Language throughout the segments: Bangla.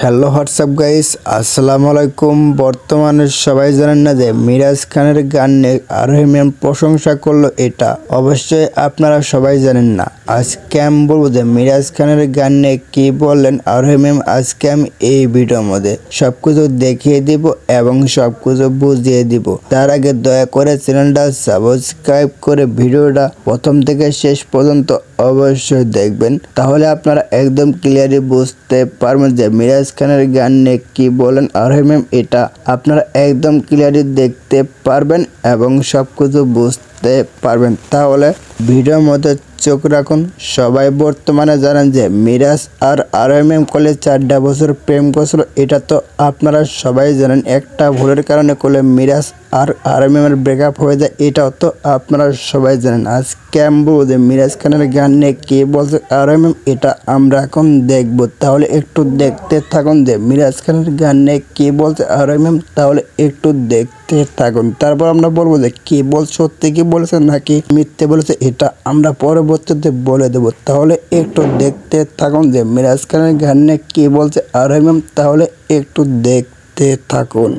হ্যালো হোয়াটসঅ্যাপ গাইস, আসসালামু আলাইকুম। বর্তমানে সবাই জানেন না যে মিরাজ খানের গান নিয়ে আরোহী ম্যাম প্রশংসা করলো, এটা অবশ্যই আপনারা সবাই জানেন না। আজকে আমি বলবো যে মিরাজ খানের গান নিয়ে কি বললেন আরোহী ম্যাম। আজকে আমি এই ভিডিওর মধ্যে সবকিছু দেখিয়ে দিব এবং সবকিছু বুঝিয়ে দিব। তার আগে দয়া করে চ্যানেলটা সাবস্ক্রাইব করে ভিডিওটা প্রথম থেকে শেষ পর্যন্ত অবশ্যই দেখবেন, তাহলে আপনারা একদম ক্লিয়ারলি বুঝতে পারবেন যে মিরাজ খানের গান নিয়ে কি বলেন আরোহী ম্যাম। এটা আপনারা একদম ক্লিয়ারলি দেখতে পারবেন এবং সবকিছু বুঝতে পারবেন। তাহলে ভিডিওর মধ্যে চোখ রাখুন। সবাই বর্তমানে জানেন যে মিরাজ আর আরোহী ম্যাম কলেজ 4টা বছর প্রেম করছিল, এটা তো আপনারা সবাই জানেন। একটা ভুলের কারণে কলে মিরাজ আর আরোহী ম্যামের ব্রেকআপ হয়ে যায়, এটাও তো আপনারা সবাই জানেন। আজকে আমি বলবো যে মিরাজ খানের গান নিয়ে কে বলছে আরোহী ম্যাম, এটা আমরা এখন দেখব। তাহলে একটু দেখতে থাকুন যে মিরাজ খানের গান নিয়ে কে বলছে আরোহী ম্যাম, তাহলে একটু দেখতে থাকুন। তারপর আমরা বলবো যে কে বল সত্যি কি বলেছে নাকি মিথ্যে বলেছে, এটা আমরা পরবর্তীতে বলে দেব। তাহলে একটু দেখতে থাকুন যে মিরাজ খানের গান নিয়ে কে বলছে আরোহী ম্যাম, তাহলে একটু দেখতে থাকুন।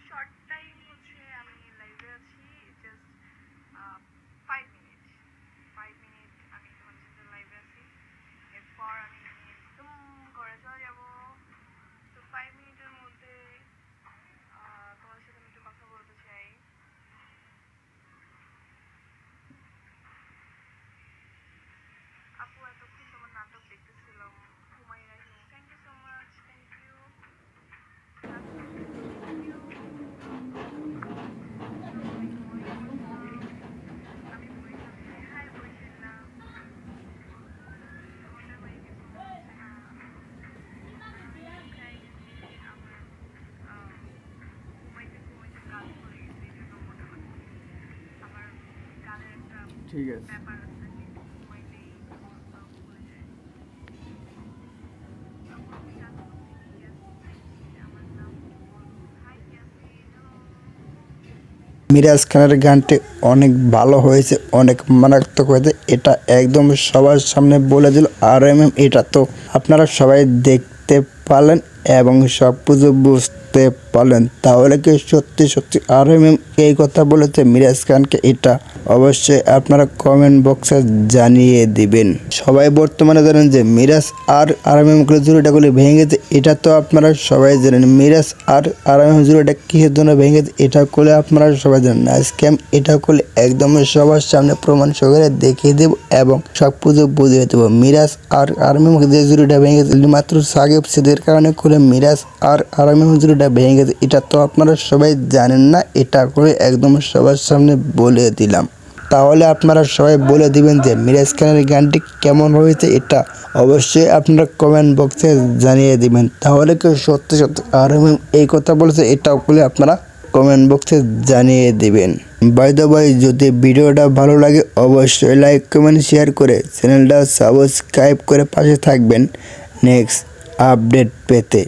শর্ট টাইম হচ্ছে আমি লাইভে আছি, জাস্ট 5 মিনিট আমি তোমাদের সাথে লাইভে আছি। এরপর আমি একদম ঘরে চলে যাব। তো 5 মিনিটের মধ্যে তোমাদের সাথে আমি একটু কথা বলতে চাই। আপু এতক্ষণ তোমার নাটক দেখতেছিলাম, Humayun Rahim, thank you so much, thank you. ঠিক আছে। মিরাজ খানের গানটি অনেক ভালো হয়েছে, অনেক মারাত্মক হয়েছে, এটা একদম সবার সামনে বলে দিল আরোহী ম্যাম। এটা তো আপনারা সবাই দেখতে পারলেন এবং সব কিছু বুঝতে পারলেন। তাহলে কি সত্যি সত্যি আরোহী ম্যাম এই কথা বলেছে মিরাজ খানকে, এটা অবশ্যই আপনারা কমেন্ট বক্সে জানিয়ে দিবেন। সবাই বর্তমানে জানেন যে মিরাজ আর আরোহী ম্যাম করে জুড়িটা করলে ভেঙে গেছে, এটা তো আপনারা সবাই জানেন। মিরাজ আর আরোহী ম্যাম জুড়িটা কিসের জন্য ভেঙে গেছে, এটা করলে আপনারা সবাই জানেন। আজকে আমি এটা করলে একদম সবার সামনে প্রমাণ সহকারে দেখিয়ে দেব এবং সব কিছু বুঝিয়ে দেবো। মিরাজ আর আরোহী ম্যাম যে জুড়িটা ভেঙে গেছে মাত্র সাকিব সিদ্দিকের কারণে করে মিরাজ আর আরোহী ম্যাম জুড়িটা ভেঙে গেছে, এটা তো আপনারা সবাই জানেন না। এটা করে একদম সবার সামনে বলে দিলাম। তাহলে আপনারা সবাই বলে দিবেন যে মিরাজ খানের গানটি কেমন হয়েছে, এটা অবশ্যই আপনারা কমেন্ট বক্সে জানিয়ে দিবেন। তাহলে কেউ সত্যি সত্যি আরোহী ম্যাম এই কথা বলেছে, এটাও বলে আপনারা কমেন্ট বক্সে জানিয়ে দিবেন। বাই দ্য ওয়ে, যদি ভিডিওটা ভালো লাগে অবশ্যই লাইক কমেন্ট শেয়ার করে চ্যানেলটা সাবস্ক্রাইব করে পাশে থাকবেন নেক্সট আপডেট পেতে।